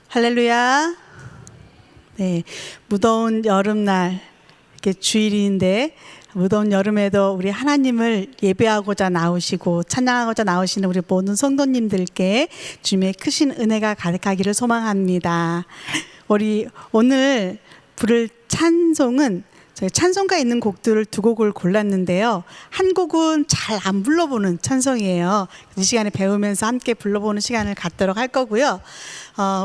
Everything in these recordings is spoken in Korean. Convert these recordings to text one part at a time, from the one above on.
할렐루야. 네, 무더운 여름날 이렇게 주일인데 무더운 여름에도 우리 하나님을 예배하고자 나오시고 찬양하고자 나오시는 우리 모든 성도님들께 주님의 크신 은혜가 가득하기를 소망합니다. 우리 오늘 부를 찬송은 저희 찬송가 있는 곡들을 두 곡을 골랐는데요. 한 곡은 잘 안 불러보는 찬송이에요. 이 시간에 배우면서 함께 불러보는 시간을 갖도록 할 거고요.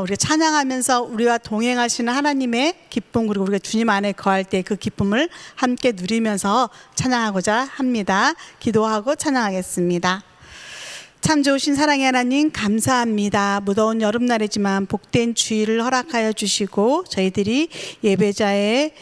우리가 찬양하면서 우리와 동행하시는 하나님의 기쁨, 그리고 우리가 주님 안에 거할 때 그 기쁨을 함께 누리면서 찬양하고자 합니다. 기도하고 찬양하겠습니다. 참 좋으신 사랑의 하나님, 감사합니다. 무더운 여름날이지만 복된 주일을 허락하여 주시고 저희들이 예배자의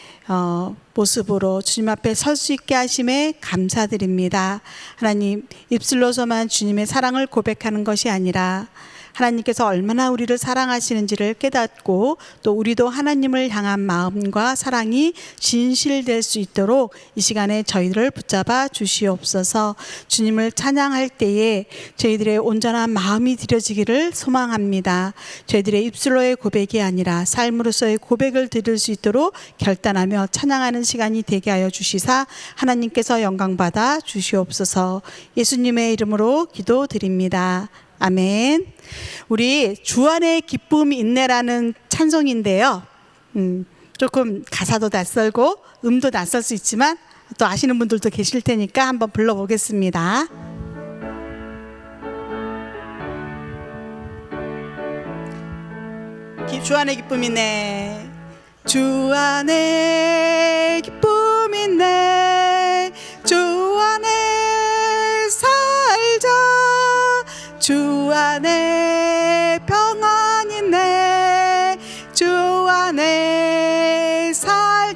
모습으로 주님 앞에 설 수 있게 하심에 감사드립니다. 하나님, 입술로서만 주님의 사랑을 고백하는 것이 아니라 하나님께서 얼마나 우리를 사랑하시는지를 깨닫고 또 우리도 하나님을 향한 마음과 사랑이 진실될 수 있도록 이 시간에 저희들을 붙잡아 주시옵소서. 주님을 찬양할 때에 저희들의 온전한 마음이 드려지기를 소망합니다. 저희들의 입술로의 고백이 아니라 삶으로서의 고백을 드릴 수 있도록 결단하며 찬양하는 시간이 되게 하여 주시사 하나님께서 영광받아 주시옵소서. 예수님의 이름으로 기도드립니다. 아멘. 우리 주 안에 기쁨이 있네라는 찬송인데요. 조금 가사도 낯설고 음도 낯설 수 있지만 또 아시는 분들도 계실 테니까 한번 불러보겠습니다. 주 안에 기쁨이 있네. 주 안에 기쁨이 있네. 주 안에 살자. 주 안에 평안이 있네. 주 안에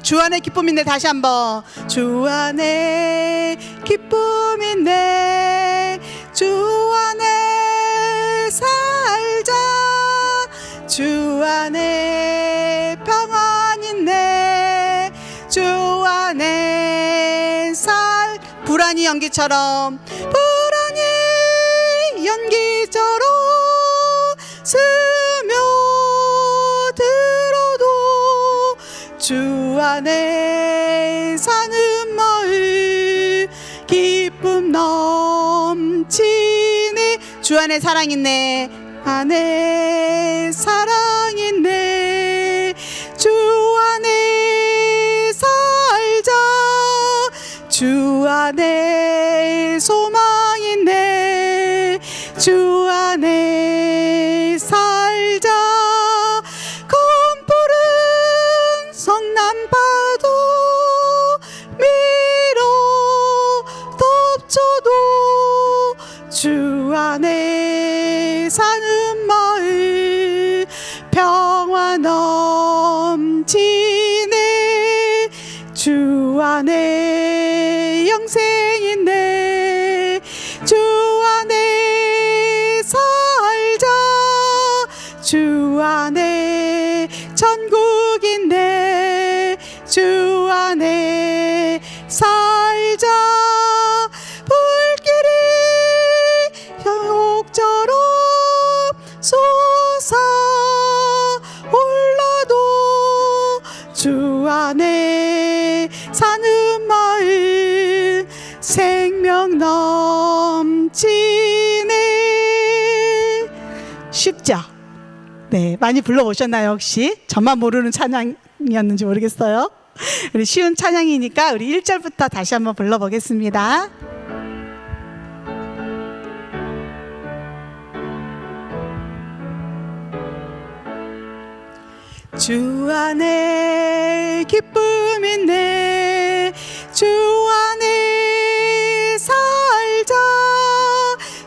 주 안에 기쁨이 있네. 다시 한번. 주 안에 기쁨이 있네. 주 안에 살자. 주 안에 평안이 있네. 주 안에 불안이 연기처럼 연기처럼 스며들어도 주 안에 사는 마을 기쁨 넘치네. 주 안에 사랑 있네. 안에 사랑 있네. 주 안에 살자. 주 안에 소망 있네. 주 안에 살자. 검푸른 성난파도 밀어 덮쳐도 주 안에 사는 마을 평화 넘치네. 주 안에 영생 있네. 주 안에 살자. 주 안에 천국인데 주 안에 살자. 불길이 옥처럼 솟아올라도 주 안에 사는 마을 생명 넘치네. 쉽죠? 네, 많이 불러보셨나요? 혹시? 저만 모르는 찬양이었는지 모르겠어요. 우리 쉬운 찬양이니까 우리 1절부터 다시 한번 불러보겠습니다. 주 안에 기쁨 있네. 주 안에 살자.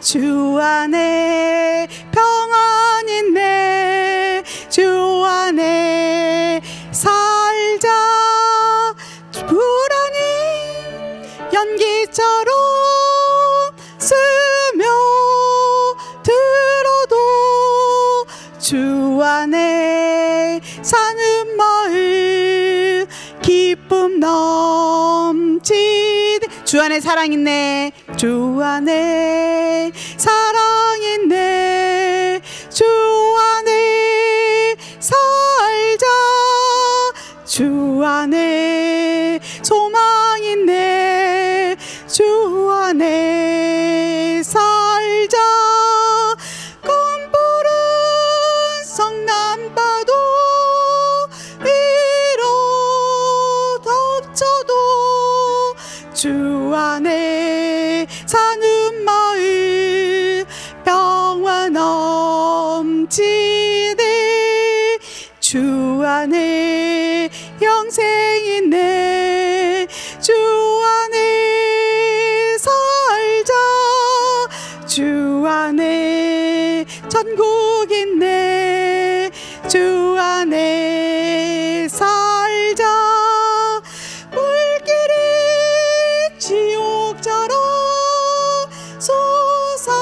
주 안에 평안 있네. 주 안에 살자. 불안이 연기처럼 스며들어도 주 안에 사는 마을 기쁨 넘치네. 주 안에 사랑 있네. 주 안에 사랑 있네. 주 안에 천국인데 주 안에 살자. 물길이 지옥처럼 솟아올라도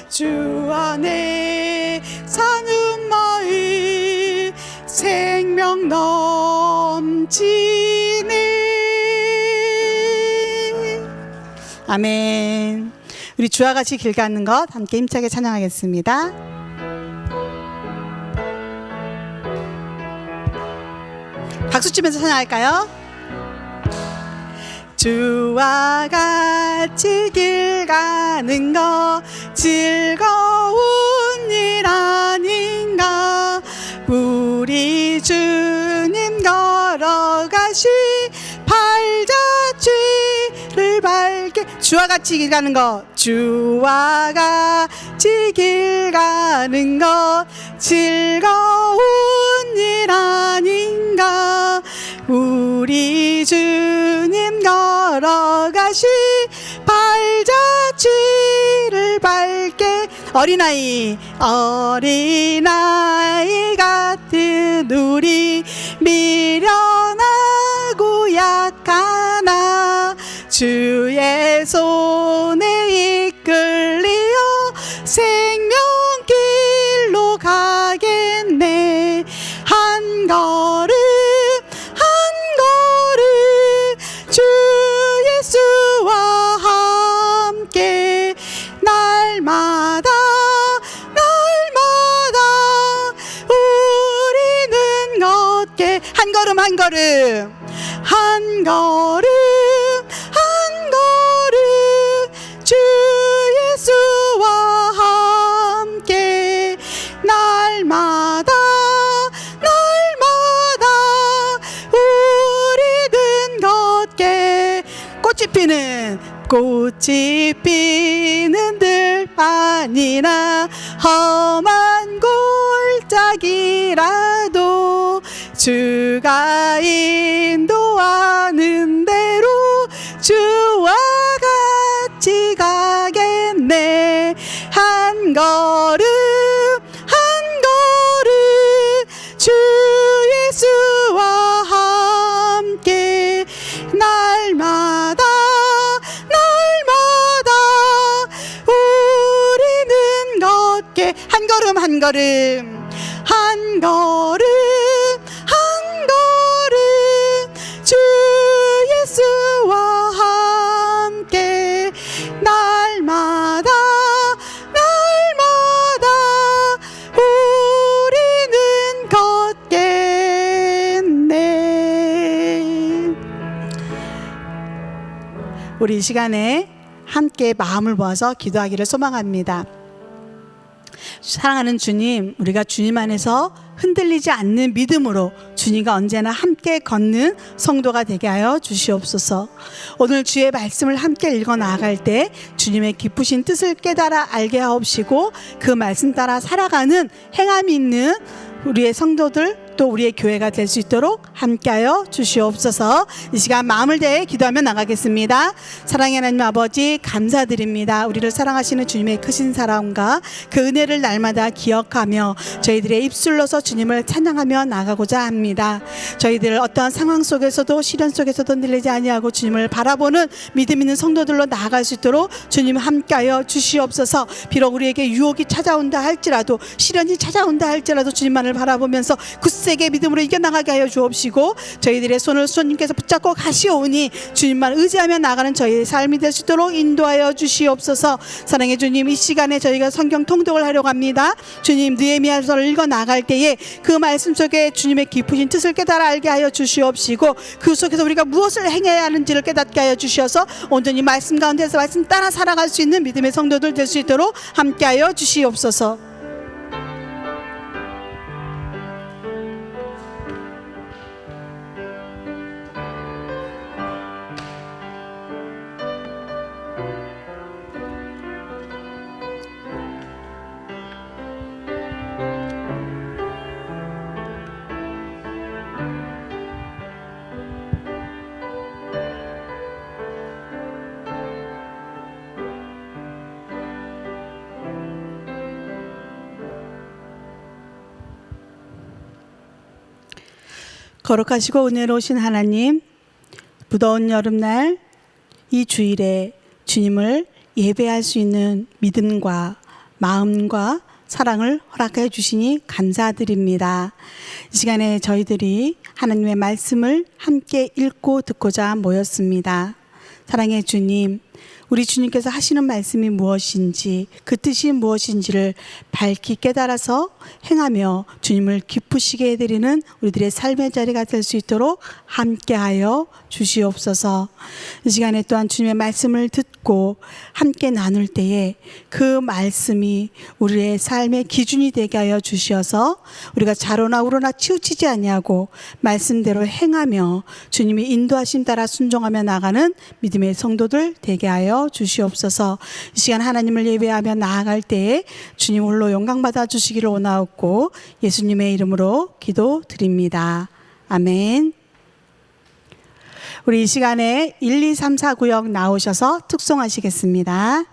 주 안에 사는 마음 생명 넘치네. 아멘. 우리 주와 같이 길 가는 것 함께 힘차게 찬양하겠습니다. 박수 치면서 찬양할까요? 주와 같이 길 가는 것 즐거운 일 아닌가. 우리 주님 걸어가시 발자취를 밝게. 주와 같이 길 가는 것, 주와 같이 길 가는 것 즐거운 일 아닌가. 우리 주님 걸어가시 발자취를 밝게. 어린아이 같은 우리 미련하고 약하나 주의 손에 이끌리어 생명길로 가겠네. 한 걸음 한 걸음 주 예수와 함께 날마다 우리는 걷게. 한 걸음 한 걸음 한 걸음 한 걸음 주 예수와 함께 날마다 우리는 걷게. 꽃이 피는 들판이나 험한 골짜기라도 주가 인도하는 대로 주와 같이 가겠네. 한 걸음 한 걸음 주 예수와 함께 날마다 우리는 걷게. 한 걸음 한 걸음 한 걸음 한 걸음 주 예수와 함께 날마다 우리는 걷겠네. 우리 이 시간에 함께 마음을 모아서 기도하기를 소망합니다. 사랑하는 주님, 우리가 주님 안에서 흔들리지 않는 믿음으로 주님과 언제나 함께 걷는 성도가 되게 하여 주시옵소서. 오늘 주의 말씀을 함께 읽어 나아갈 때 주님의 기쁘신 뜻을 깨달아 알게 하옵시고 그 말씀 따라 살아가는 행함이 있는 우리의 성도들 또 우리의 교회가 될 수 있도록 함께하여 주시옵소서. 이 시간 마음을 다해 기도하며 나가겠습니다. 사랑의 하나님 아버지, 감사드립니다. 우리를 사랑하시는 주님의 크신 사랑과 그 은혜를 날마다 기억하며 저희들의 입술로서 주님을 찬양하며 나가고자 합니다. 저희들 어떠한 상황 속에서도 시련 속에서도 흔들리지 아니하고 주님을 바라보는 믿음 있는 성도들로 나아갈 수 있도록 주님 함께하여 주시옵소서. 비록 우리에게 유혹이 찾아온다 할지라도 시련이 찾아온다 할지라도 주님만을 바라보면서 굳세게 믿음으로 이겨나가게 하여 주옵시고 저희들의 손을 주님께서 붙잡고 가시오니 주님만 의지하며 나가는 저희의 삶이 될 수 있도록 인도하여 주시옵소서. 사랑의 주님, 이 시간에 저희가 성경 통독을 하려고 합니다. 주님, 느헤미야서를 읽어 나갈 때에 그 말씀 속에 주님의 깊으신 뜻을 깨달아 알게 하여 주시옵시고 그 속에서 우리가 무엇을 행해야 하는지를 깨닫게 하여 주셔서 온전히 말씀 가운데서 말씀 따라 살아갈 수 있는 믿음의 성도들 될 수 있도록 함께하여 주시옵소서. 거룩하시고 은혜로우신 하나님, 무더운 여름날 이 주일에 주님을 예배할 수 있는 믿음과 마음과 사랑을 허락해 주시니 감사드립니다. 이 시간에 저희들이 하나님의 말씀을 함께 읽고 듣고자 모였습니다. 사랑의 주님, 우리 주님께서 하시는 말씀이 무엇인지, 그 뜻이 무엇인지를 밝히 깨달아서 행하며 주님을 기쁘시게 해드리는 우리들의 삶의 자리가 될 수 있도록 함께하여 주시옵소서. 이 시간에 또한 주님의 말씀을 듣고 함께 나눌 때에 그 말씀이 우리의 삶의 기준이 되게 하여 주시어서 우리가 좌로나 우로나 치우치지 아니하고 말씀대로 행하며 주님이 인도하심 따라 순종하며 나가는 믿음의 성도들 되게 하여 주시옵소서. 이 시간 하나님을 예배하며 나아갈 때에 주님 홀로 영광 받아 주시기를 원하옵고 예수님의 이름으로 기도드립니다. 아멘. 우리 이 시간에 1, 2, 3, 4 구역 나오셔서 특송하시겠습니다.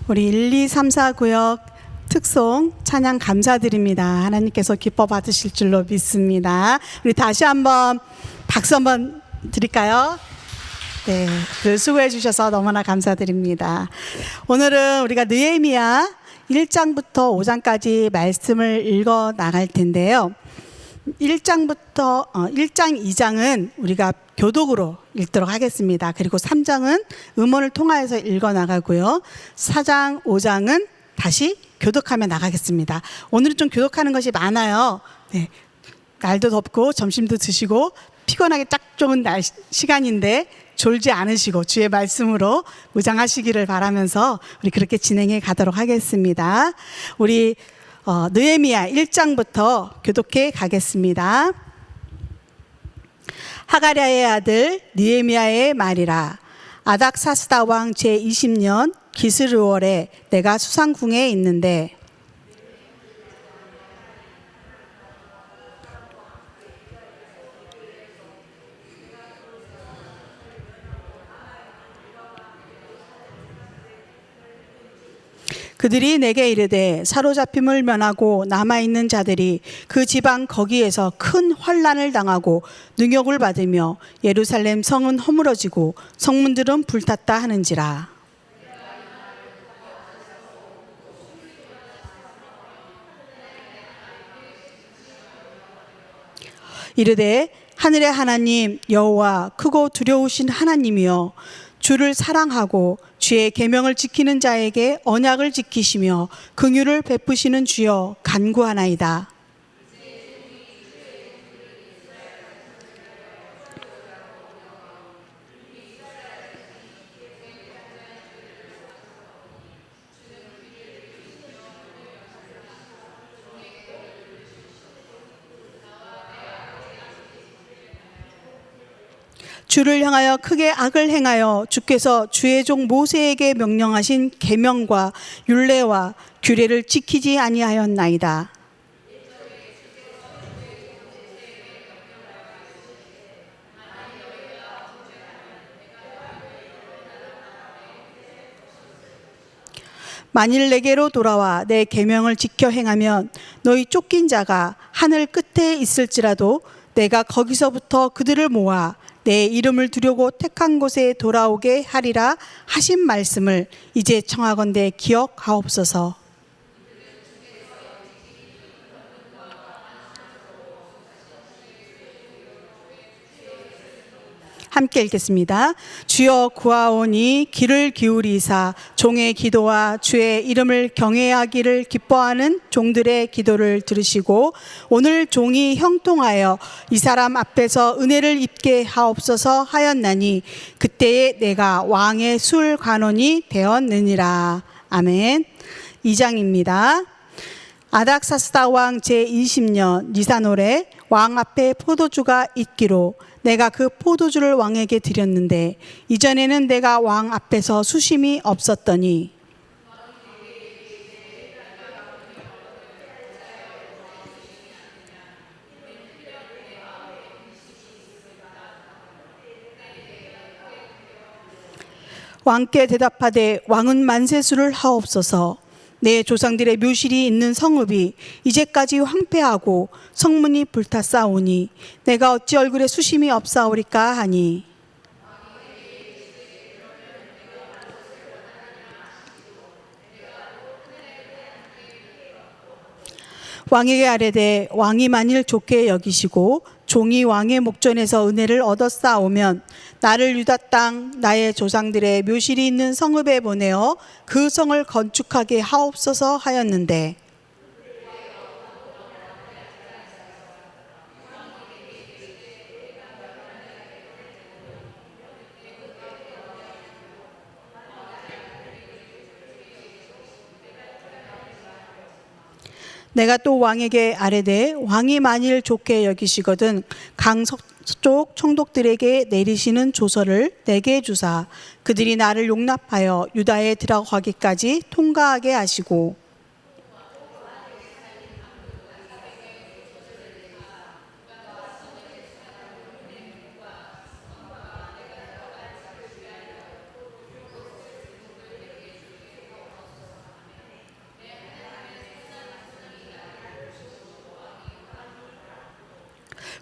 우리 1, 2, 3, 4 구역 특송 찬양 감사드립니다. 하나님께서 기뻐 받으실 줄로 믿습니다. 우리 다시 한번 박수 한번 드릴까요? 네, 수고해 주셔서 너무나 감사드립니다. 오늘은 우리가 느헤미야 1장부터 5장까지 말씀을 읽어 나갈 텐데요. 1장부터 1장, 2장은 우리가 교독으로 읽도록 하겠습니다. 그리고 3장은 음원을 통하여서 읽어 나가고요. 4장, 5장은 다시 교독하며 나가겠습니다. 오늘은 좀 교독하는 것이 많아요. 네. 날도 덥고 점심도 드시고 피곤하게 딱 좋은 시간인데 졸지 않으시고 주의 말씀으로 무장하시기를 바라면서 우리 그렇게 진행해 가도록 하겠습니다. 우리 느헤미야 1장부터 교독해 가겠습니다. 하가랴의 아들 느헤미야의 말이라. 아닥사스다 왕 제20년 기스르월에 내가 수상궁에 있는데 그들이 내게 이르되 사로잡힘을 면하고 남아있는 자들이 그 지방 거기에서 큰 환난을 당하고 능욕을 받으며 예루살렘 성은 허물어지고 성문들은 불탔다 하는지라. 이르되 하늘의 하나님 여호와 크고 두려우신 하나님이여 주를 사랑하고 주의 계명을 지키는 자에게 언약을 지키시며 긍휼을 베푸시는 주여 간구하나이다. 주를 향하여 크게 악을 행하여 주께서 주의 종 모세에게 명령하신 계명과 율례와 규례를 지키지 아니하였나이다. 만일 내게로 돌아와 내 계명을 지켜 행하면 너희 쫓긴 자가 하늘 끝에 있을지라도 내가 거기서부터 그들을 모아 내 이름을 두려고 택한 곳에 돌아오게 하리라 하신 말씀을 이제 청하건대 기억하옵소서. 함께 읽겠습니다. 주여 구하오니 귀를 기울이사 종의 기도와 주의 이름을 경외하기를 기뻐하는 종들의 기도를 들으시고 오늘 종이 형통하여 이 사람 앞에서 은혜를 입게 하옵소서 하였나니 그때에 내가 왕의 술 관원이 되었느니라. 아멘. 2장입니다. 아닥사스다 왕 제20년 니산월에 왕 앞에 포도주가 있기로 내가 그 포도주를 왕에게 드렸는데 이전에는 내가 왕 앞에서 수심이 없었더니 왕께 대답하되 왕은 만세수를 하옵소서. 내 조상들의 묘실이 있는 성읍이 이제까지 황폐하고 성문이 불탔사오니 내가 어찌 얼굴에 수심이 없사오리까 하니 왕에게 아뢰되 왕이 만일 좋게 여기시고 종이 왕의 목전에서 은혜를 얻었사오면 나를 유다 땅 나의 조상들의 묘실이 있는 성읍에 보내어 그 성을 건축하게 하옵소서 하였는데 내가 또 왕에게 아뢰되 왕이 만일 좋게 여기시거든 강서쪽 총독들에게 내리시는 조서를 내게 주사 그들이 나를 용납하여 유다에 들어가기까지 통과하게 하시고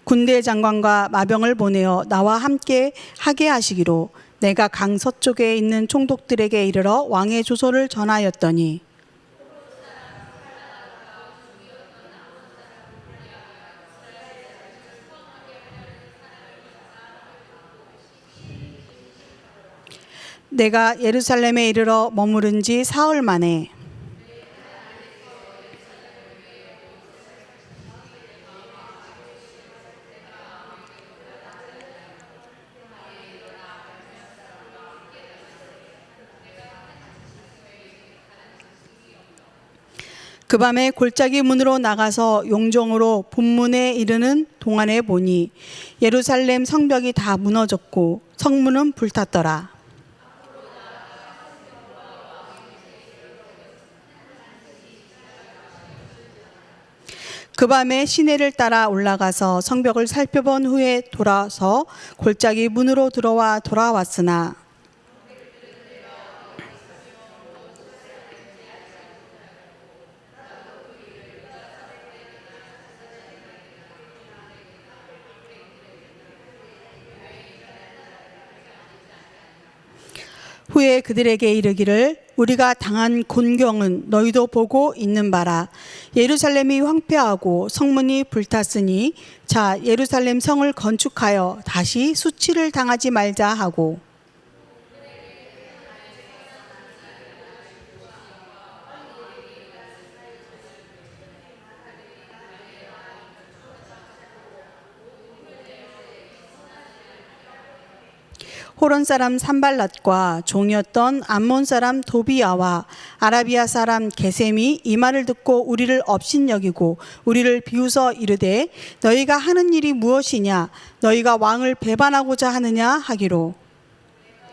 군대 장관과 마병을 보내어 나와 함께 하게 하시기로 내가 강서쪽에 있는 총독들에게 이르러 왕의 조서를 전하였더니 내가 예루살렘에 이르러 머무른 지 사흘 만에 그 밤에 골짜기 문으로 나가서 용종으로 본문에 이르는 동안에 보니 예루살렘 성벽이 다 무너졌고 성문은 불탔더라. 그 밤에 시내를 따라 올라가서 성벽을 살펴본 후에 돌아서 골짜기 문으로 돌아왔으나 후에 그들에게 이르기를 우리가 당한 곤경은 너희도 보고 있는 바라. 예루살렘이 황폐하고 성문이 불탔으니 자 예루살렘 성을 건축하여 다시 수치를 당하지 말자 하고 호론 사람 산발랏과 종이었던 암몬 사람 도비아와 아라비아 사람 게셈이 이 말을 듣고 우리를 업신여기고 우리를 비웃어 이르되 너희가 하는 일이 무엇이냐 너희가 왕을 배반하고자 하느냐 하기로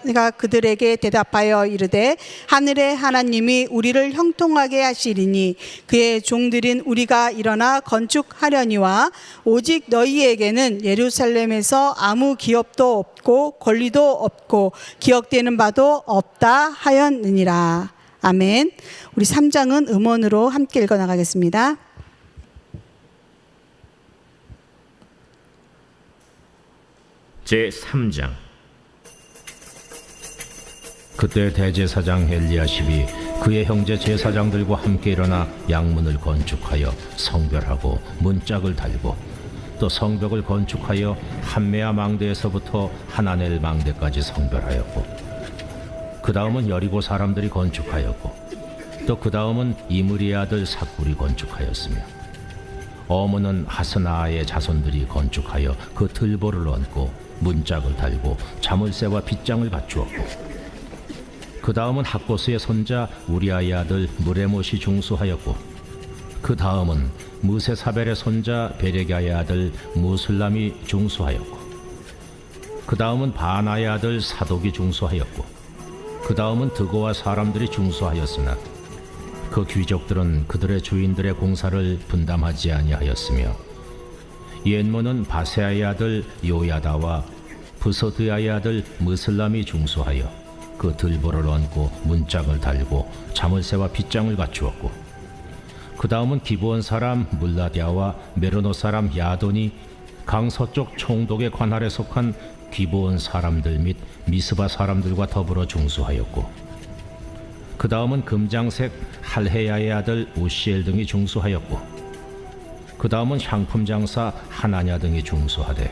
내가 그들에게 대답하여 이르되 하늘의 하나님이 우리를 형통하게 하시리니 그의 종들인 우리가 일어나 건축하려니와 오직 너희에게는 예루살렘에서 아무 기업도 없고 권리도 없고 기억되는 바도 없다 하였느니라. 아멘. 우리 3장은 음원으로 함께 읽어나가겠습니다. 제3장. 그때 대제사장 엘리야십이 그의 형제 제사장들과 함께 일어나 양문을 건축하여 성별하고 문짝을 달고 또 성벽을 건축하여 한메아 망대에서부터 하나넬 망대까지 성별하였고 그 다음은 여리고 사람들이 건축하였고 또 그 다음은 이므리의 아들 삭굴이 건축하였으며 어문은 하스나의 자손들이 건축하여 그 들보를 얹고 문짝을 달고 자물쇠와 빗장을 갖추었고 그 다음은 학고스의 손자 우리아의 아들 무레못이 중수하였고 그 다음은 무세사벨의 손자 베레갸의 아들 무슬람이 중수하였고 그 다음은 바나의 아들 사독이 중수하였고 그 다음은 드고와 사람들이 중수하였으나 그 귀족들은 그들의 주인들의 공사를 분담하지 아니하였으며 옛모는 바세아의 아들 요야다와 부소드야의 아들 무슬람이 중수하여 그 들보를 얹고 문짝을 달고 자물쇠와 빗장을 갖추었고 그 다음은 기브온 사람 물라디아와 메로노 사람 야돈이 강서쪽 총독의 관할에 속한 기브온 사람들 및 미스바 사람들과 더불어 중수하였고 그 다음은 금장색 할헤야의 아들 우시엘 등이 중수하였고 그 다음은 향품 장사 하나냐 등이 중수하되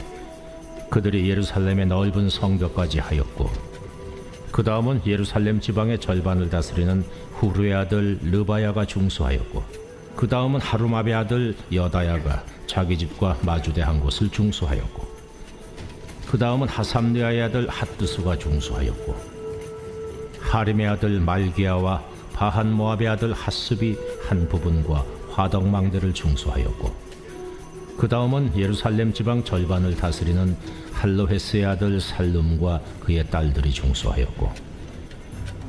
그들이 예루살렘의 넓은 성벽까지 하였고 그 다음은 예루살렘 지방의 절반을 다스리는 후르의 아들 르바야가 중수하였고 그 다음은 하루마베 아들 여다야가 자기 집과 마주대한 곳을 중수하였고 그 다음은 하삼느아의 아들 핫드수가 중수하였고 하림의 아들 말기야와 바한 모압의 아들 핫습이 한 부분과 화덕망대를 중수하였고 그 다음은 예루살렘 지방 절반을 다스리는 할로헤스의 아들 살룸과 그의 딸들이 중수하였고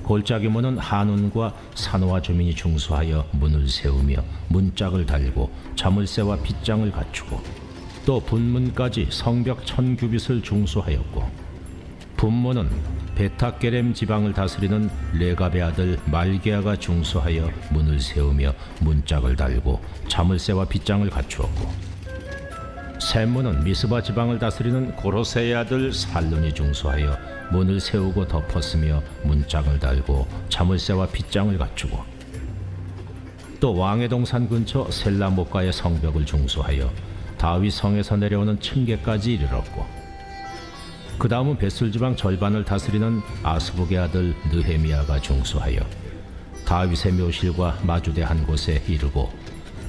골짜기 문은 한운과 산호와 주민이 중수하여 문을 세우며 문짝을 달고 자물쇠와 빗장을 갖추고 또 분문까지 성벽 1000규빗을 중수하였고 분문은 베타게렘 지방을 다스리는 레갑의 아들 말게아가 중수하여 문을 세우며 문짝을 달고 자물쇠와 빗장을 갖추었고 샘문은 미스바 지방을 다스리는 고로세의 아들 살룬이 중수하여 문을 세우고 덮었으며 문짝을 달고 자물쇠와 빗장을 갖추고 또 왕의 동산 근처 셀라목가의 성벽을 중수하여 다윗 성에서 내려오는 층계까지 이르렀고 그 다음은 벳술 지방 절반을 다스리는 아스북의 아들 느헤미야가 중수하여 다윗의 묘실과 마주대한 곳에 이르고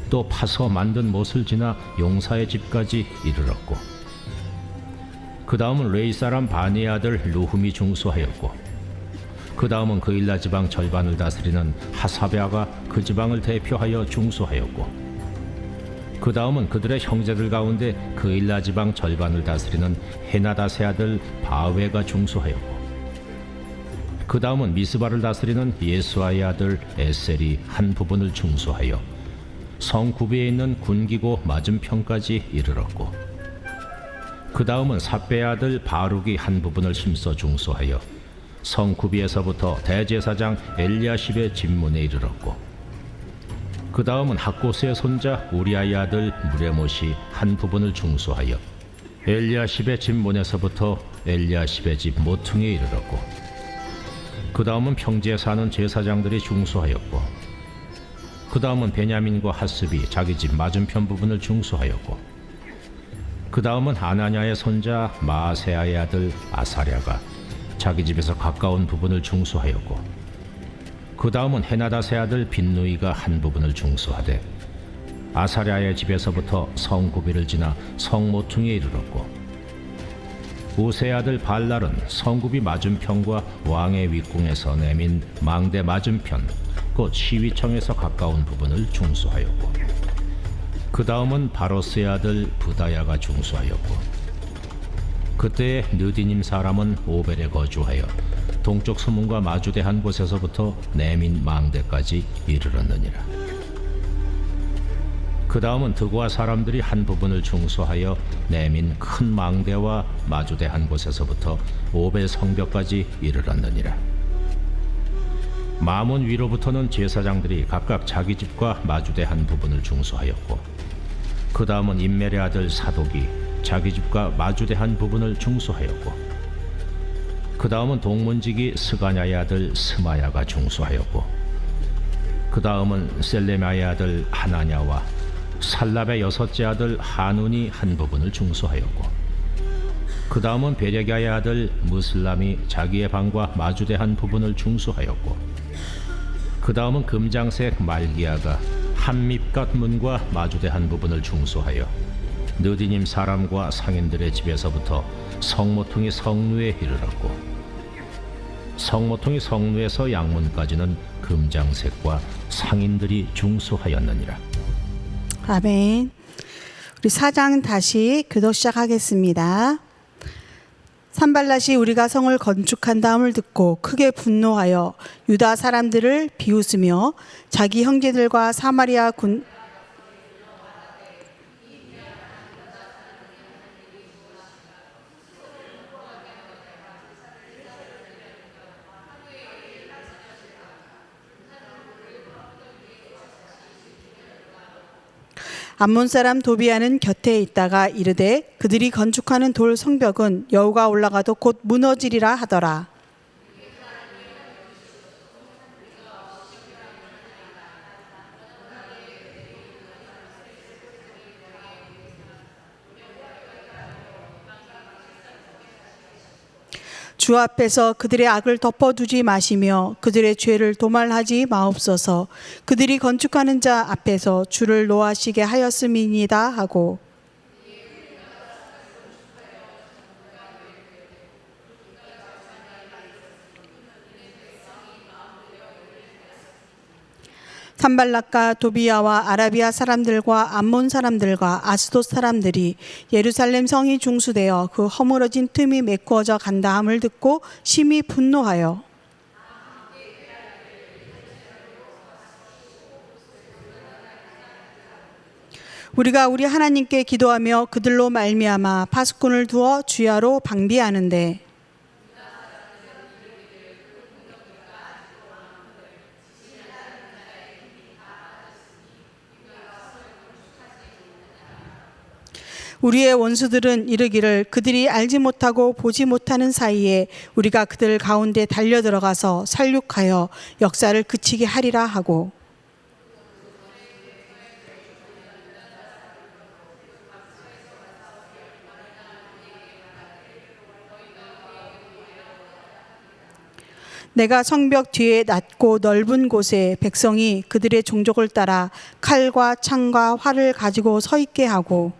또 파서 만든 못을 지나 용사의 집까지 이르렀고 그 다음은 레이 사람 바니의 아들 루흠이 중수하였고 그 다음은 그일라 지방 절반을 다스리는 하사베아가 그 지방을 대표하여 중수하였고 그 다음은 그들의 형제들 가운데 그일라 지방 절반을 다스리는 헤나다세 아들 바웨가 중수하였고 그 다음은 미스바를 다스리는 예수아의 아들 에셀이 한 부분을 중수하여 성 구비에 있는 군기고 맞은편까지 이르렀고 그 다음은 삿배의 아들 바룩이 한 부분을 심서 중수하여 성 구비에서부터 대제사장 엘리야십의 집문에 이르렀고 그 다음은 학고스의 손자 우리아의 아들 무레못이 한 부분을 중수하여 엘리야십의 집문에서부터 엘리야십의 집 모퉁이에 이르렀고 그 다음은 평지에 사는 제사장들이 중수하였고 그 다음은 베냐민과 하스비 자기 집 맞은편 부분을 중수하였고 그 다음은 하나냐의 손자 마아세아의 아들 아사랴가 자기 집에서 가까운 부분을 중수하였고 그 다음은 헤나다세 아들 빈누이가 한 부분을 중수하되 아사랴의 집에서부터 성구비를 지나 성모퉁이에 이르렀고 우세의 아들 발랄은 성구비 맞은편과 왕의 윗궁에서 내민 망대 맞은편 곧 시위청에서 가까운 부분을 중수하였고 그 다음은 바로스의 아들 부다야가 중수하였고 그때의 느디님 사람은 오벨에 거주하여 동쪽 수문과 마주대한 곳에서부터 내민 망대까지 이르렀느니라. 그 다음은 드고아 사람들이 한 부분을 중수하여 내민 큰 망대와 마주대한 곳에서부터 오벨 성벽까지 이르렀느니라. 마몬 위로부터는 제사장들이 각각 자기 집과 마주대한 부분을 중수하였고 그 다음은 임멜의 아들 사독이 자기 집과 마주대한 부분을 중수하였고 그 다음은 동문지기 스가냐의 아들 스마야가 중수하였고 그 다음은 셀레마의 아들 하나냐와 살랍의 여섯째 아들 하눈이 한 부분을 중수하였고 그 다음은 베레가의 아들 무슬람이 자기의 방과 마주대한 부분을 중수하였고 그 다음은 금장색 말기야가 한밉갓 문과 마주대한 부분을 중수하여 느디님 사람과 상인들의 집에서부터 성모퉁이 성루에 이르렀고 성모퉁이 성루에서 양문까지는 금장색과 상인들이 중수하였느니라. 아멘. 우리 4장 다시 교독 시작하겠습니다. 산발랏이 우리가 성을 건축한다함을 듣고 크게 분노하여 유다 사람들을 비웃으며 자기 형제들과 사마리아 군 암몬 사람 도비아는 곁에 있다가 이르되 그들이 건축하는 돌 성벽은 여호가 올라가도 곧 무너지리라 하더라. 주 앞에서 그들의 악을 덮어두지 마시며 그들의 죄를 도말하지 마옵소서. 그들이 건축하는 자 앞에서 주를 노하시게 하였음이니이다 하고 산발락과 도비아와 아라비아 사람들과 암몬 사람들과 아스돗 사람들이 예루살렘 성이 중수되어 그 허물어진 틈이 메꾸어져 간다함을 듣고 심히 분노하여 우리가 우리 하나님께 기도하며 그들로 말미암아 파수꾼을 두어 주야로 방비하는데 우리의 원수들은 이르기를 그들이 알지 못하고 보지 못하는 사이에 우리가 그들 가운데 달려들어가서 살육하여 역사를 그치게 하리라 하고 내가 성벽 뒤에 낮고 넓은 곳에 백성이 그들의 종족을 따라 칼과 창과 활을 가지고 서 있게 하고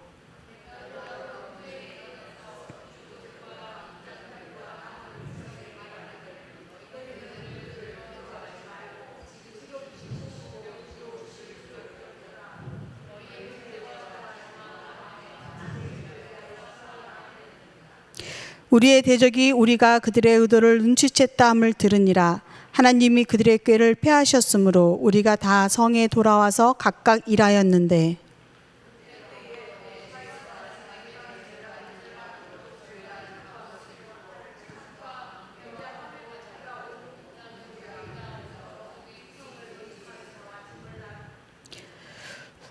우리의 대적이 우리가 그들의 의도를 눈치챘다함을 들으니라. 하나님이 그들의 꾀를 패하셨으므로 우리가 다 성에 돌아와서 각각 일하였는데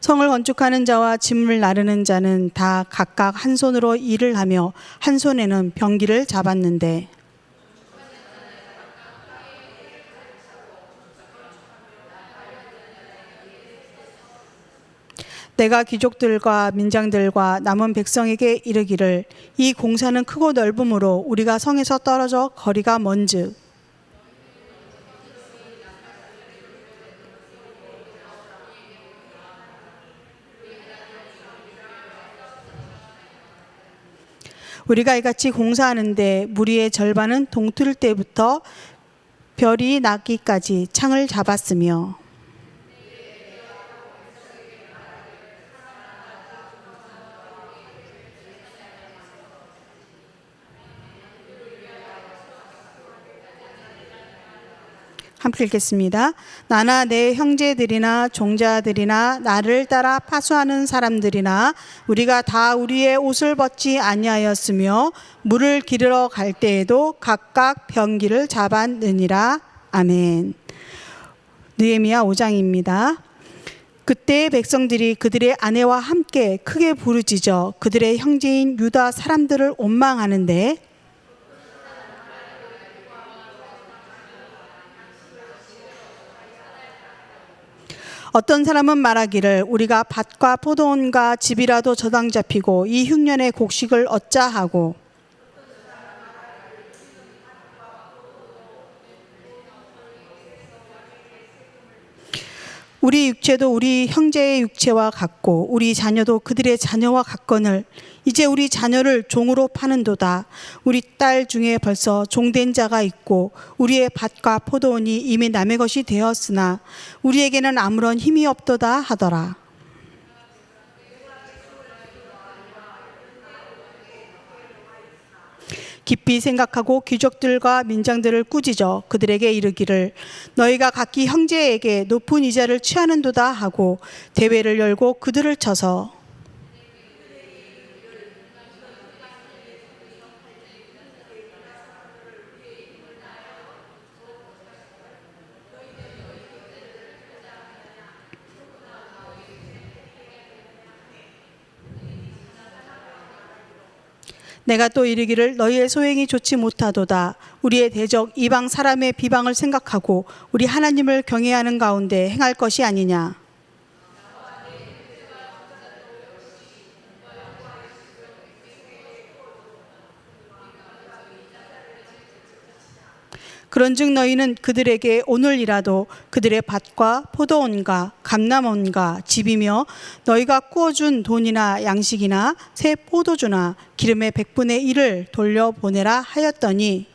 성을 건축하는 자와 짐을 나르는 자는 다 각각 한 손으로 일을 하며 한 손에는 병기를 잡았는데 내가 귀족들과 민장들과 남은 백성에게 이르기를 이 공사는 크고 넓으므로 우리가 성에서 떨어져 거리가 먼즉 우리가 이같이 공사하는데 무리의 절반은 동틀 때부터 별이 나기까지 창을 잡았으며 함께 읽겠습니다. 나나 내 형제들이나 종자들이나 나를 따라 파수하는 사람들이나 우리가 다 우리의 옷을 벗지 아니하였으며 물을 기르러 갈 때에도 각각 병기를 잡았느니라. 아멘. 느헤미야 5장입니다. 그때 백성들이 그들의 아내와 함께 크게 부르짖어 그들의 형제인 유다 사람들을 원망하는데 어떤 사람은 말하기를 우리가 밭과 포도원과 집이라도 저당 잡히고 이 흉년의 곡식을 얻자 하고 우리 육체도 우리 형제의 육체와 같고 우리 자녀도 그들의 자녀와 같거늘 이제 우리 자녀를 종으로 파는도다. 우리 딸 중에 벌써 종된 자가 있고 우리의 밭과 포도원이 이미 남의 것이 되었으나 우리에게는 아무런 힘이 없도다 하더라. 깊이 생각하고 귀족들과 민장들을 꾸짖어 그들에게 이르기를 너희가 각기 형제에게 높은 이자를 취하는도다 하고 대회를 열고 그들을 쳐서 내가 또 이르기를 너희의 소행이 좋지 못하도다. 우리의 대적 이방 사람의 비방을 생각하고 우리 하나님을 경외하는 가운데 행할 것이 아니냐. 그런즉 너희는 그들에게 오늘이라도 그들의 밭과 포도원과 감람원과 집이며 너희가 꾸어준 돈이나 양식이나 새 포도주나 기름의 100분의 1을 돌려보내라 하였더니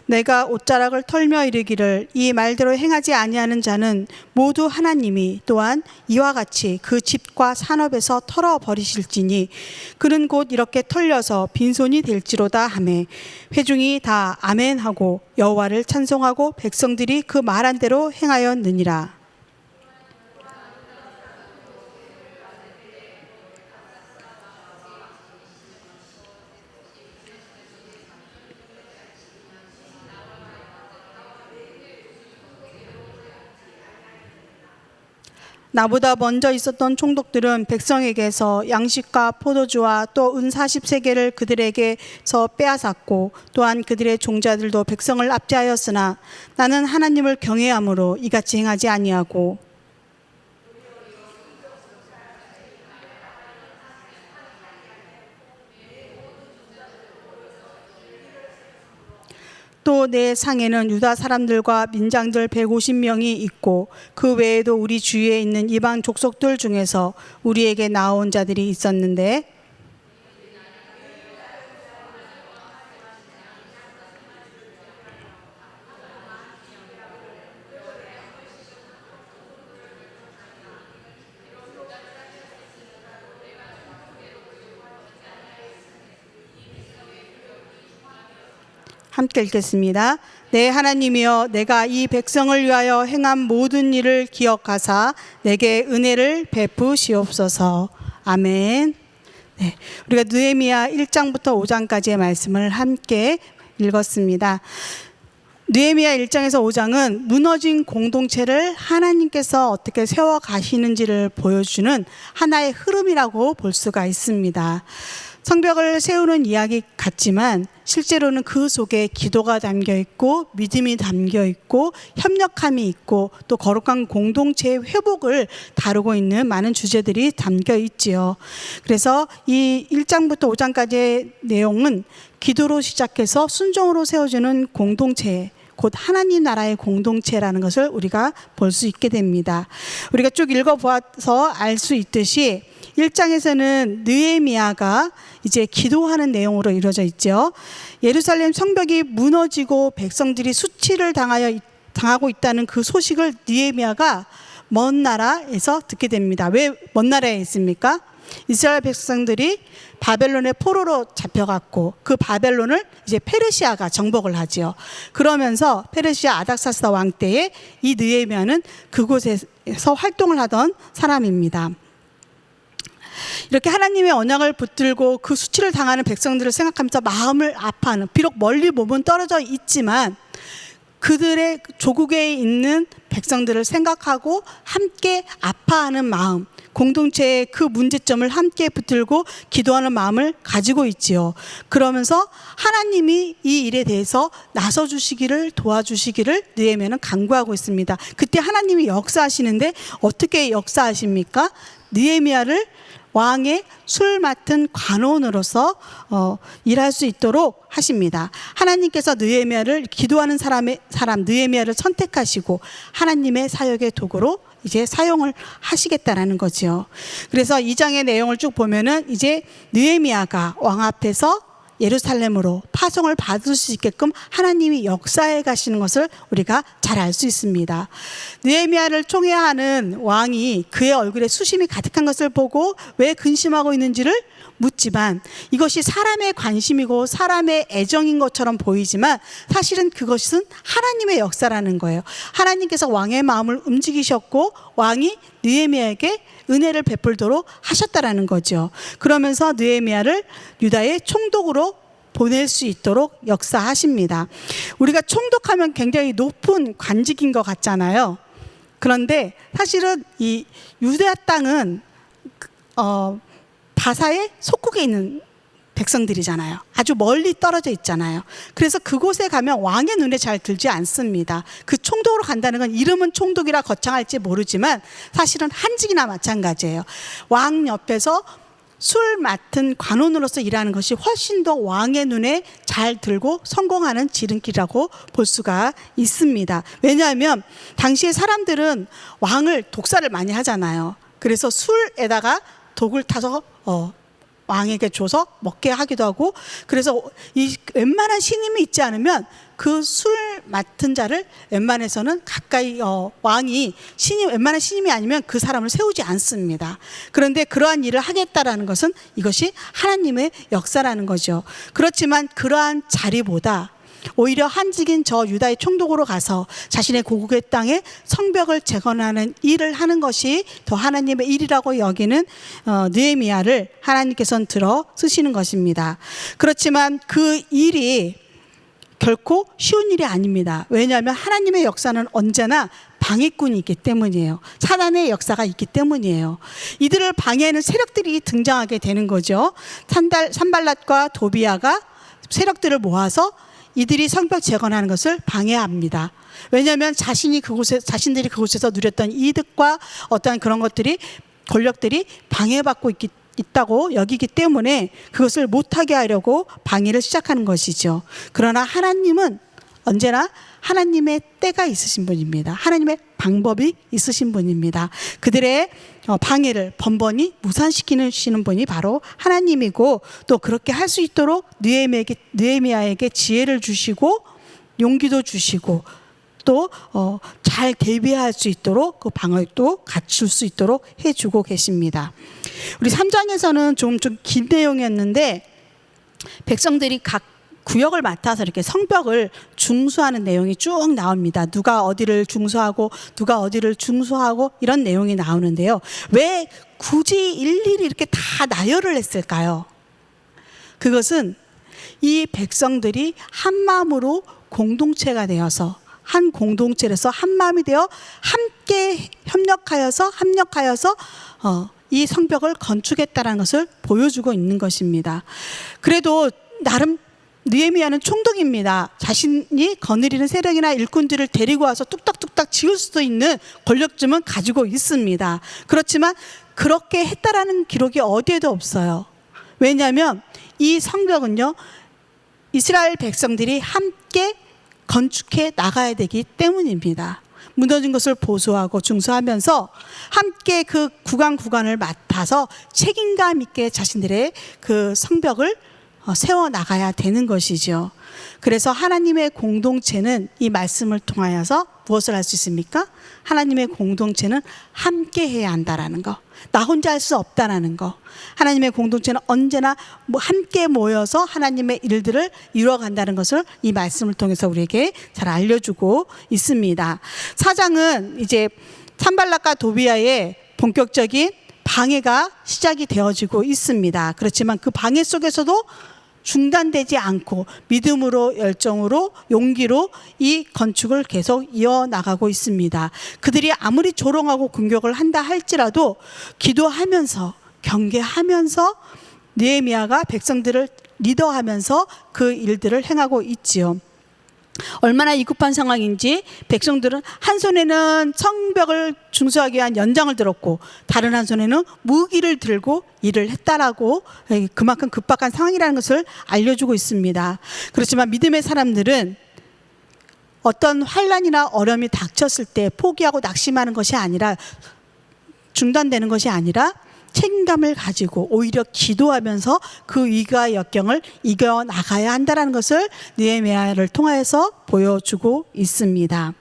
내가 옷자락을 털며 이르기를 이 말대로 행하지 아니하는 자는 모두 하나님이 또한 이와 같이 그 집과 산업에서 털어버리실지니 그는 곧 이렇게 털려서 빈손이 될지로다 하매 회중이 다 아멘하고 여호와를 찬송하고 백성들이 그 말한 대로 행하였느니라. 나보다 먼저 있었던 총독들은 백성에게서 양식과 포도주와 또 은 40세겔을 그들에게서 빼앗았고 또한 그들의 종자들도 백성을 압제하였으나 나는 하나님을 경외함으로 이같이 행하지 아니하고 또 내 상에는 유다 사람들과 민장들 150명이 있고 그 외에도 우리 주위에 있는 이방 족속들 중에서 우리에게 나온 자들이 있었는데 함께 읽겠습니다. 내 하나님이여, 내가 이 백성을 위하여 행한 모든 일을 기억하사 내게 은혜를 베푸시옵소서. 아멘. 네, 우리가 느헤미야 1장부터 5장까지의 말씀을 함께 읽었습니다. 느헤미야 1장에서 5장은 무너진 공동체를 하나님께서 어떻게 세워 가시는지를 보여주는 하나의 흐름이라고 볼 수가 있습니다. 성벽을 세우는 이야기 같지만 실제로는 그 속에 기도가 담겨 있고 믿음이 담겨 있고 협력함이 있고 또 거룩한 공동체의 회복을 다루고 있는 많은 주제들이 담겨 있지요. 그래서 이 1장부터 5장까지의 내용은 기도로 시작해서 순종으로 세워주는 공동체, 곧 하나님 나라의 공동체라는 것을 우리가 볼 수 있게 됩니다. 우리가 쭉 읽어보아서 알 수 있듯이 1장에서는 느헤미야가 이제 기도하는 내용으로 이루어져 있죠. 예루살렘 성벽이 무너지고 백성들이 수치를 당하고 있다는 그 소식을 느헤미야가 먼 나라에서 듣게 됩니다. 왜 먼 나라에 있습니까? 이스라엘 백성들이 바벨론의 포로로 잡혀갔고 그 바벨론을 이제 페르시아가 정복을 하지요. 그러면서 페르시아 아닥사스다 왕 때에 이 느헤미야는 그곳에서 활동을 하던 사람입니다. 이렇게 하나님의 언약을 붙들고 그 수치를 당하는 백성들을 생각하면서 마음을 아파하는, 비록 멀리 몸은 떨어져 있지만 그들의 조국에 있는 백성들을 생각하고 함께 아파하는 마음, 공동체의 그 문제점을 함께 붙들고 기도하는 마음을 가지고 있지요. 그러면서 하나님이 이 일에 대해서 나서주시기를, 도와주시기를 느헤미야는 간구하고 있습니다. 그때 하나님이 역사하시는데 어떻게 역사하십니까? 느헤미야를 왕의 술 맡은 관원으로서 일할 수 있도록 하십니다. 하나님께서 느헤미야를, 기도하는 사람 느헤미야를 선택하시고 하나님의 사역의 도구로 이제 사용을 하시겠다라는 거죠. 그래서 2장의 내용을 쭉 보면은 이제 느헤미야가 왕 앞에서 예루살렘으로 파송을 받을 수 있게끔 하나님이 역사해 가시는 것을 우리가 잘 알 수 있습니다. 느헤미야를 총애하는 왕이 그의 얼굴에 수심이 가득한 것을 보고 왜 근심하고 있는지를 묻지만 이것이 사람의 관심이고 사람의 애정인 것처럼 보이지만 사실은 그것은 하나님의 역사라는 거예요. 하나님께서 왕의 마음을 움직이셨고 왕이 느헤미야에게 은혜를 베풀도록 하셨다라는 거죠. 그러면서 느헤미야를 유다의 총독으로 보낼 수 있도록 역사하십니다. 우리가 총독하면 굉장히 높은 관직인 것 같잖아요. 그런데 사실은 이 유다 땅은 바사의 속국에 있는 백성들이잖아요. 아주 멀리 떨어져 있잖아요. 그래서 그곳에 가면 왕의 눈에 잘 들지 않습니다. 그 총독으로 간다는 건 이름은 총독이라 거창할지 모르지만 사실은 한직이나 마찬가지예요. 왕 옆에서 술 맡은 관원으로서 일하는 것이 훨씬 더 왕의 눈에 잘 들고 성공하는 지름길이라고 볼 수가 있습니다. 왜냐하면 당시의 사람들은 왕을 독사를 많이 하잖아요. 그래서 술에다가 독을 타서 왕에게 줘서 먹게 하기도 하고, 그래서 이 웬만한 신임이 있지 않으면 그 술 맡은 자를 웬만해서는 가까이 왕이 웬만한 신임이 아니면 그 사람을 세우지 않습니다. 그런데 그러한 일을 하겠다라는 것은 이것이 하나님의 역사라는 거죠. 그렇지만 그러한 자리보다 오히려 한직인 저 유다의 총독으로 가서 자신의 고국의 땅에 성벽을 재건하는 일을 하는 것이 더 하나님의 일이라고 여기는 느헤미야를 하나님께서는 들어 쓰시는 것입니다. 그렇지만 그 일이 결코 쉬운 일이 아닙니다. 왜냐하면 하나님의 역사는 언제나 방해꾼이 있기 때문이에요. 사단의 역사가 있기 때문이에요. 이들을 방해하는 세력들이 등장하게 되는 거죠. 산발랏과 도비아가 세력들을 모아서 이들이 성벽 재건하는 것을 방해합니다. 왜냐하면 자신들이 그곳에서 누렸던 이득과 어떠한 그런 것들이 권력들이 방해받고 있다고 여기기 때문에 그것을 못하게 하려고 방해를 시작하는 것이죠. 그러나 하나님은 언제나 하나님의 때가 있으신 분입니다. 하나님의 방법이 있으신 분입니다. 그들의 방해를 번번이 무산시키시는 분이 바로 하나님이고, 또 그렇게 할 수 있도록 느헤미야에게 지혜를 주시고 용기도 주시고 또 잘 대비할 수 있도록 그 방어도 갖출 수 있도록 해주고 계십니다. 우리 3장에서는 좀 긴 내용이었는데 백성들이 각 구역을 맡아서 이렇게 성벽을 중수하는 내용이 쭉 나옵니다. 누가 어디를 중수하고 누가 어디를 중수하고 이런 내용이 나오는데요. 왜 굳이 일일이 이렇게 다 나열을 했을까요? 그것은 이 백성들이 한 마음으로 공동체가 되어서, 한 공동체에서 한 마음이 되어 함께 합력하여서 이 성벽을 건축했다는 것을 보여주고 있는 것입니다. 그래도 나름 느헤미야는 총독입니다. 자신이 거느리는 세력이나 일꾼들을 데리고 와서 뚝딱뚝딱 지을 수도 있는 권력쯤은 가지고 있습니다. 그렇지만 그렇게 했다라는 기록이 어디에도 없어요. 왜냐하면 이 성벽은요, 이스라엘 백성들이 함께 건축해 나가야 되기 때문입니다. 무너진 것을 보수하고 중수하면서 함께 그 구간을 맡아서 책임감 있게 자신들의 그 성벽을 세워나가야 되는 것이죠. 그래서 하나님의 공동체는 이 말씀을 통하여서 무엇을 할 수 있습니까? 하나님의 공동체는 함께 해야 한다라는 거, 나 혼자 할 수 없다라는 거. 하나님의 공동체는 언제나 함께 모여서 하나님의 일들을 이루어간다는 것을 이 말씀을 통해서 우리에게 잘 알려주고 있습니다. 4장은 이제 산발랏과 도비아의 본격적인 방해가 시작이 되어지고 있습니다. 그렇지만 그 방해 속에서도 중단되지 않고 믿음으로, 열정으로, 용기로 이 건축을 계속 이어나가고 있습니다. 그들이 아무리 조롱하고 공격을 한다 할지라도 기도하면서, 경계하면서 느헤미야가 백성들을 리더하면서 그 일들을 행하고 있지요. 얼마나 위급한 상황인지 백성들은 한 손에는 성벽을 중수하기 위한 연장을 들었고 다른 한 손에는 무기를 들고 일을 했다라고, 그만큼 급박한 상황이라는 것을 알려주고 있습니다. 그렇지만 믿음의 사람들은 어떤 환난이나 어려움이 닥쳤을 때 포기하고 낙심하는 것이 아니라, 중단되는 것이 아니라 책임감을 가지고 오히려 기도하면서 그 위기와 역경을 이겨나가야 한다는 것을 느헤미야를 통해서 보여주고 있습니다.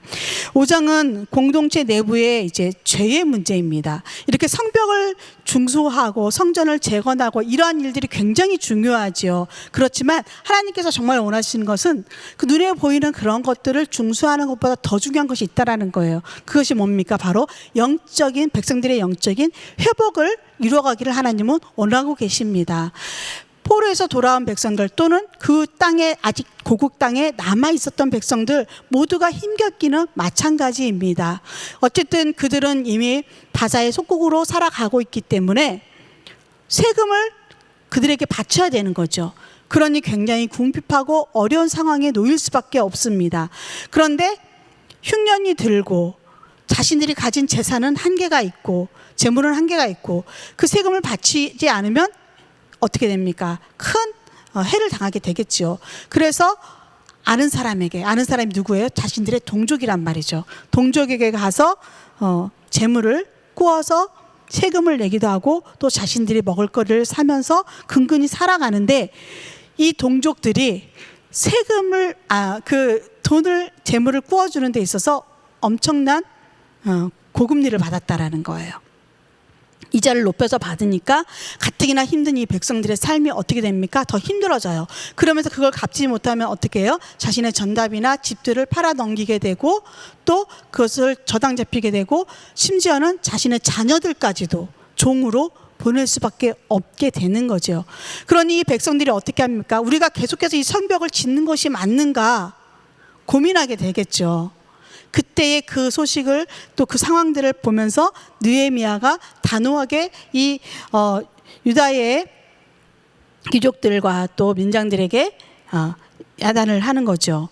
5장은 공동체 내부의 이제 죄의 문제입니다. 이렇게 성벽을 중수하고 성전을 재건하고 이러한 일들이 굉장히 중요하지요. 그렇지만 하나님께서 정말 원하시는 것은 그 눈에 보이는 그런 것들을 중수하는 것보다 더 중요한 것이 있다라는 거예요. 그것이 뭡니까? 바로 영적인, 백성들의 영적인 회복을 이루어가기를 하나님은 원하고 계십니다. 포로에서 돌아온 백성들 또는 그 땅에, 아직 고국 땅에 남아 있었던 백성들 모두가 힘겹기는 마찬가지입니다. 어쨌든 그들은 이미 바사의 속국으로 살아가고 있기 때문에 세금을 그들에게 바쳐야 되는 거죠. 그러니 굉장히 궁핍하고 어려운 상황에 놓일 수밖에 없습니다. 그런데 흉년이 들고 자신들이 가진 재산은 한계가 있고 재물은 한계가 있고 그 세금을 바치지 않으면 어떻게 됩니까? 큰 해를 당하게 되겠죠. 그래서 아는 사람이 누구예요? 자신들의 동족이란 말이죠. 동족에게 가서 재물을 꾸어서 세금을 내기도 하고 또 자신들이 먹을 거를 사면서 근근히 살아가는데, 이 동족들이 세금을 그 돈을, 재물을 꾸어주는 데 있어서 엄청난 고금리를 받았다라는 거예요. 이자를 높여서 받으니까 가뜩이나 힘든 이 백성들의 삶이 어떻게 됩니까? 더 힘들어져요. 그러면서 그걸 갚지 못하면 어떻게 해요? 자신의 전답이나 집들을 팔아 넘기게 되고 또 그것을 저당 잡히게 되고 심지어는 자신의 자녀들까지도 종으로 보낼 수밖에 없게 되는 거죠. 그러니 이 백성들이 어떻게 합니까? 우리가 계속해서 이 성벽을 짓는 것이 맞는가 고민하게 되겠죠. 그때의 그 소식을 또 그 상황들을 보면서 느헤미야가 단호하게 이 유다의 귀족들과 또 민장들에게 야단을 하는 거죠.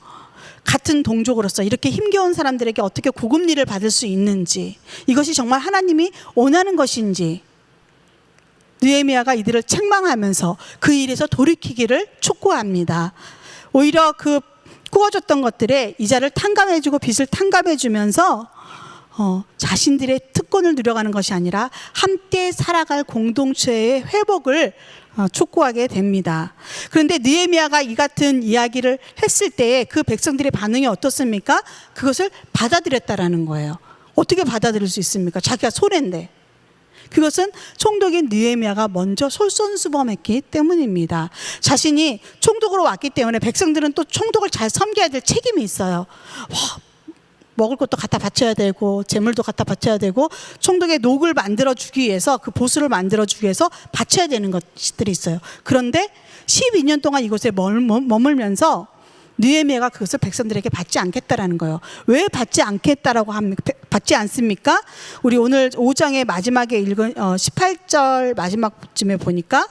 같은 동족으로서 이렇게 힘겨운 사람들에게 어떻게 구급리를 받을 수 있는지, 이것이 정말 하나님이 원하는 것인지 느헤미야가 이들을 책망하면서 그 일에서 돌이키기를 촉구합니다. 오히려 그 꾸어줬던 것들에 이자를 탕감해주고 빚을 탕감해주면서 자신들의 특권을 누려가는 것이 아니라 함께 살아갈 공동체의 회복을 촉구하게 됩니다. 그런데 느헤미야가 이 같은 이야기를 했을 때에 그 백성들의 반응이 어떻습니까? 그것을 받아들였다라는 거예요. 어떻게 받아들일 수 있습니까? 자기가 손해인데. 그것은 총독인 느헤미야가 먼저 솔선수범했기 때문입니다. 자신이 총독으로 왔기 때문에 백성들은 또 총독을 잘 섬겨야 될 책임이 있어요. 먹을 것도 갖다 바쳐야 되고 재물도 갖다 바쳐야 되고 총독의 녹을 만들어주기 위해서, 그 보수를 만들어주기 위해서 바쳐야 되는 것들이 있어요. 그런데 12년 동안 이곳에 머물면서 느헤미야가 그것을 백성들에게 받지 않겠다라는 거예요. 왜 받지 않겠다라고 합니까? 받지 않습니까? 우리 오늘 5장의 마지막에 읽은 18절 마지막쯤에 보니까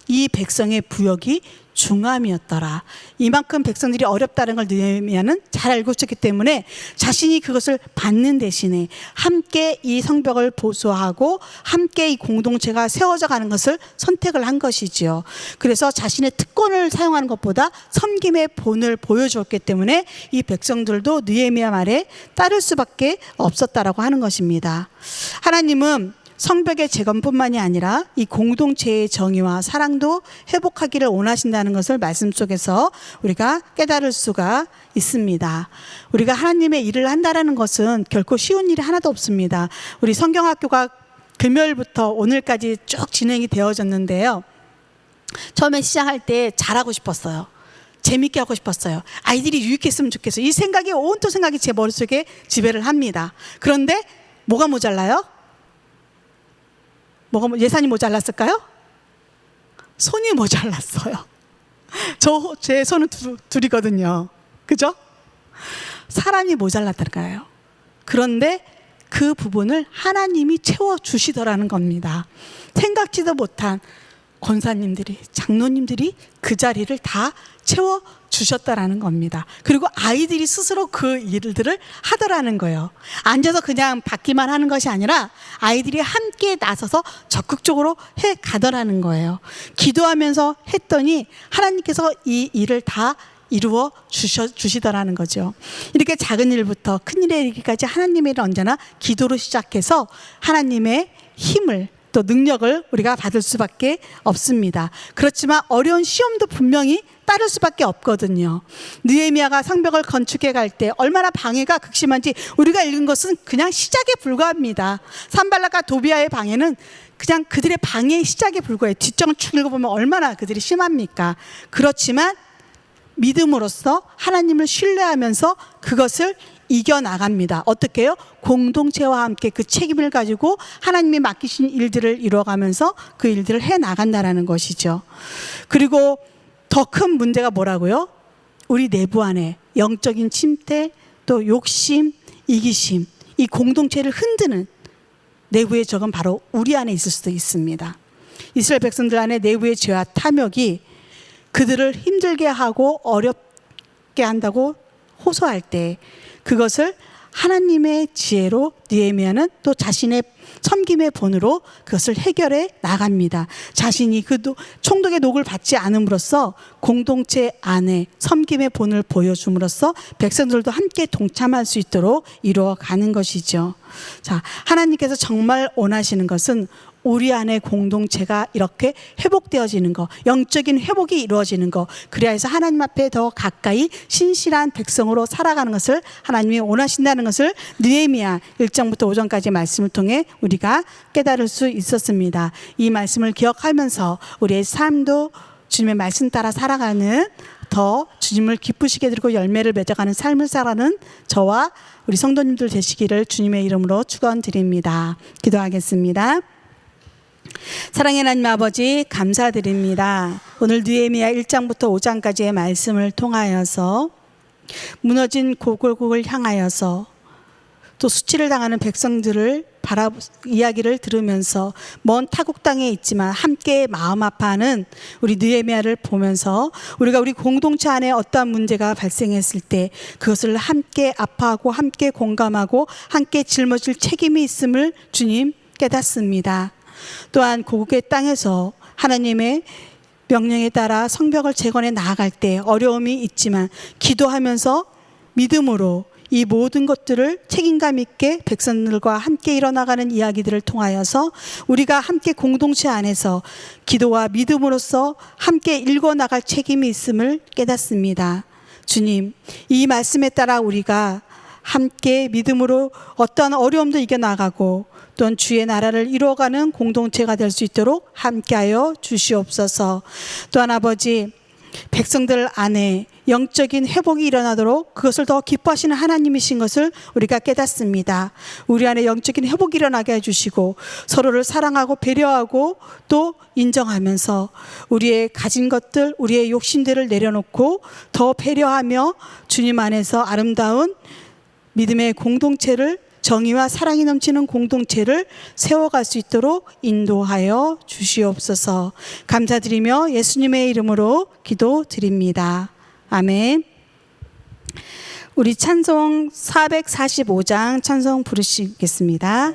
이 백성의 부역이 중함이었더라. 이만큼 백성들이 어렵다는 걸 느헤미야는 잘 알고 있었기 때문에 자신이 그것을 받는 대신에 함께 이 성벽을 보수하고 함께 이 공동체가 세워져 가는 것을 선택을 한 것이지요. 그래서 자신의 특권을 사용하는 것보다 섬김의 본을 보여주었기 때문에 이 백성들도 느헤미야 말에 따를 수밖에 없었다라고 하는 것입니다. 하나님은 성벽의 재건뿐만이 아니라 이 공동체의 정의와 사랑도 회복하기를 원하신다는 것을 말씀 속에서 우리가 깨달을 수가 있습니다. 우리가 하나님의 일을 한다는 것은 결코 쉬운 일이 하나도 없습니다. 우리 성경학교가 금요일부터 오늘까지 쭉 진행이 되어졌는데요. 처음에 시작할 때 잘하고 싶었어요. 재밌게 하고 싶었어요. 아이들이 유익했으면 좋겠어요. 이 생각이, 온통 생각이 제 머릿속에 지배를 합니다. 그런데 뭐가 모자라요? 예산이 모자랐을까요? 손이 모자랐어요. 제 손은 둘이거든요. 그죠? 사람이 모자랐다니까요. 그런데 그 부분을 하나님이 채워주시더라는 겁니다. 생각지도 못한 권사님들이, 장로님들이 그 자리를 다 채워주셨다라는 겁니다. 그리고 아이들이 스스로 그 일들을 하더라는 거예요. 앉아서 그냥 받기만 하는 것이 아니라 아이들이 함께 나서서 적극적으로 해 가더라는 거예요. 기도하면서 했더니 하나님께서 이 일을 다 이루어 주시더라는 거죠. 이렇게 작은 일부터 큰 일에 이르기까지 하나님의 일은 언제나 기도로 시작해서 하나님의 힘을 또 능력을 우리가 받을 수밖에 없습니다. 그렇지만 어려운 시험도 분명히 따를 수밖에 없거든요. 느헤미야가 성벽을 건축해 갈 때 얼마나 방해가 극심한지 우리가 읽은 것은 그냥 시작에 불과합니다. 산발락과 도비아의 방해는 그냥 그들의 방해의 시작에 불과해요. 뒷장을 쭉 읽어보면 얼마나 그들이 심합니까? 그렇지만 믿음으로써 하나님을 신뢰하면서 그것을 이겨나갑니다. 어떻게 해요? 공동체와 함께 그 책임을 가지고 하나님이 맡기신 일들을 이루어가면서 그 일들을 해나간다는 것이죠. 그리고 더 큰 문제가 뭐라고요? 우리 내부 안에 영적인 침체, 또 욕심, 이기심, 이 공동체를 흔드는 내부의 적은 바로 우리 안에 있을 수도 있습니다. 이스라엘 백성들 안에 내부의 죄와 탐욕이 그들을 힘들게 하고 어렵게 한다고 호소할 때 그것을 하나님의 지혜로 느헤미야는 또 자신의 섬김의 본으로 그것을 해결해 나갑니다. 자신이 그 총독의 녹을 받지 않음으로써 공동체 안에 섬김의 본을 보여줌으로써 백성들도 함께 동참할 수 있도록 이루어가는 것이죠. 자, 하나님께서 정말 원하시는 것은 우리 안에 공동체가 이렇게 회복되어지는 거, 영적인 회복이 이루어지는 거, 그래야 해서 하나님 앞에 더 가까이 신실한 백성으로 살아가는 것을 하나님이 원하신다는 것을 느헤미야 1장부터 5장까지 말씀을 통해 우리가 깨달을 수 있었습니다. 이 말씀을 기억하면서 우리의 삶도 주님의 말씀 따라 살아가는, 더 주님을 기쁘시게 드리고 열매를 맺어가는 삶을 살아가는 저와 우리 성도님들 되시기를 주님의 이름으로 축원드립니다. 기도하겠습니다. 사랑의 하나님 아버지, 감사드립니다. 오늘 느헤미야 1장부터 5장까지의 말씀을 통하여서 무너진 고골국을 향하여서 또 수치를 당하는 백성들을 이야기를 들으면서 먼 타국 땅에 있지만 함께 마음 아파하는 우리 느헤미야를 보면서 우리가 우리 공동체 안에 어떠한 문제가 발생했을 때 그것을 함께 아파하고 함께 공감하고 함께 짊어질 책임이 있음을 주님 깨닫습니다. 또한 고국의 땅에서 하나님의 명령에 따라 성벽을 재건해 나아갈 때 어려움이 있지만 기도하면서 믿음으로 이 모든 것들을 책임감 있게 백성들과 함께 일어나가는 이야기들을 통하여서 우리가 함께 공동체 안에서 기도와 믿음으로써 함께 일궈나갈 책임이 있음을 깨닫습니다. 주님, 이 말씀에 따라 우리가 함께 믿음으로 어떠한 어려움도 이겨나가고 또한 주의 나라를 이루어가는 공동체가 될 수 있도록 함께하여 주시옵소서. 또한 아버지, 백성들 안에 영적인 회복이 일어나도록 그것을 더 기뻐하시는 하나님이신 것을 우리가 깨닫습니다. 우리 안에 영적인 회복이 일어나게 해주시고 서로를 사랑하고 배려하고 또 인정하면서 우리의 가진 것들, 우리의 욕심들을 내려놓고 더 배려하며 주님 안에서 아름다운 믿음의 공동체를, 정의와 사랑이 넘치는 공동체를 세워갈 수 있도록 인도하여 주시옵소서. 감사드리며 예수님의 이름으로 기도드립니다. 아멘. 우리 찬송 445장 찬송 부르시겠습니다.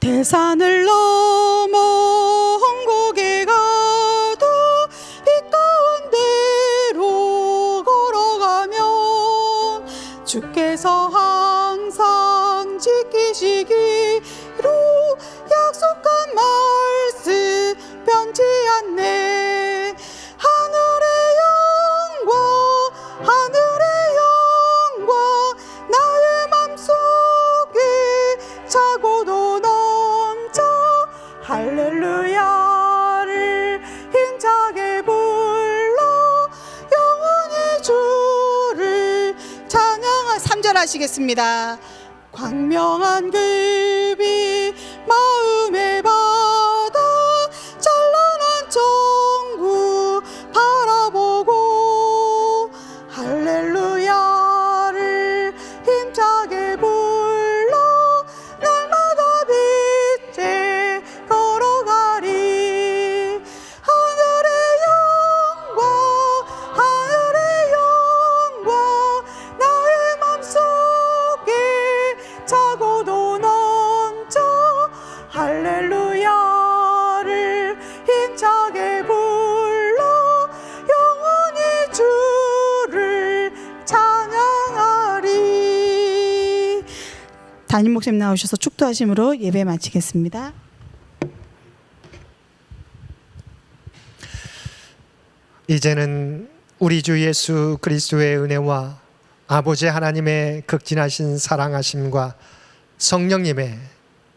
대산을 넘어 홍곡에 가도 빛 가운데로 걸어가면 주께서 항상 지키시기로 약속한 말씀 변치 않네. 하늘의 영광 나의 맘속에 차고도 넘쳐 할렐루야를 힘차게 불러 영원히 주를 찬양하. 3절 하시겠습니다. 광명한 급이 마음에 받아 찬란한 천국 바라보고 할렐루야를 힘차게 불러 날마다 빛에 걸어가리. 하늘의 영광 나의 맘속에 차고도 넘쳐 할렐루야를 힘차게 불러 영원히 주를 찬양하리. 담임 목사님 나오셔서 축도하심으로 예배 마치겠습니다. 이제는 우리 주 예수 그리스도의 은혜와 아버지 하나님의 극진하신 사랑하심과 성령님의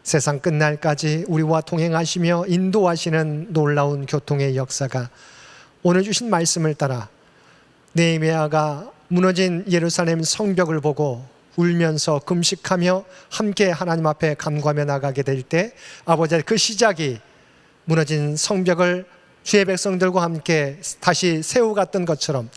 세상 끝날까지 우리와 동행하시며 인도하시는 놀라운 교통의 역사가 오늘 주신 말씀을 따라 느헤미야가 무너진 예루살렘 성벽을 보고 울면서 금식하며 함께 하나님 앞에 간구하며 나가게 될 때 아버지의 그 시작이 무너진 성벽을 주의 백성들과 함께 다시 세워갔던 것처럼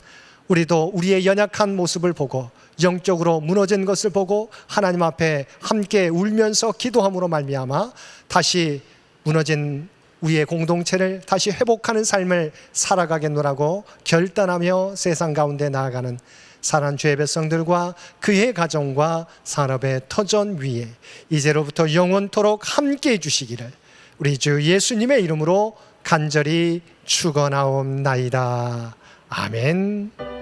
우리도 우리의 연약한 모습을 보고 영적으로 무너진 것을 보고 하나님 앞에 함께 울면서 기도함으로 말미암아 다시 무너진 우리의 공동체를 다시 회복하는 삶을 살아가겠노라고 결단하며 세상 가운데 나아가는 사랑하는 주의 백성들과 그의 가정과 산업의 터전 위에 이제로부터 영원토록 함께해 주시기를 우리 주 예수님의 이름으로 간절히 축원하옵나이다. 아멘.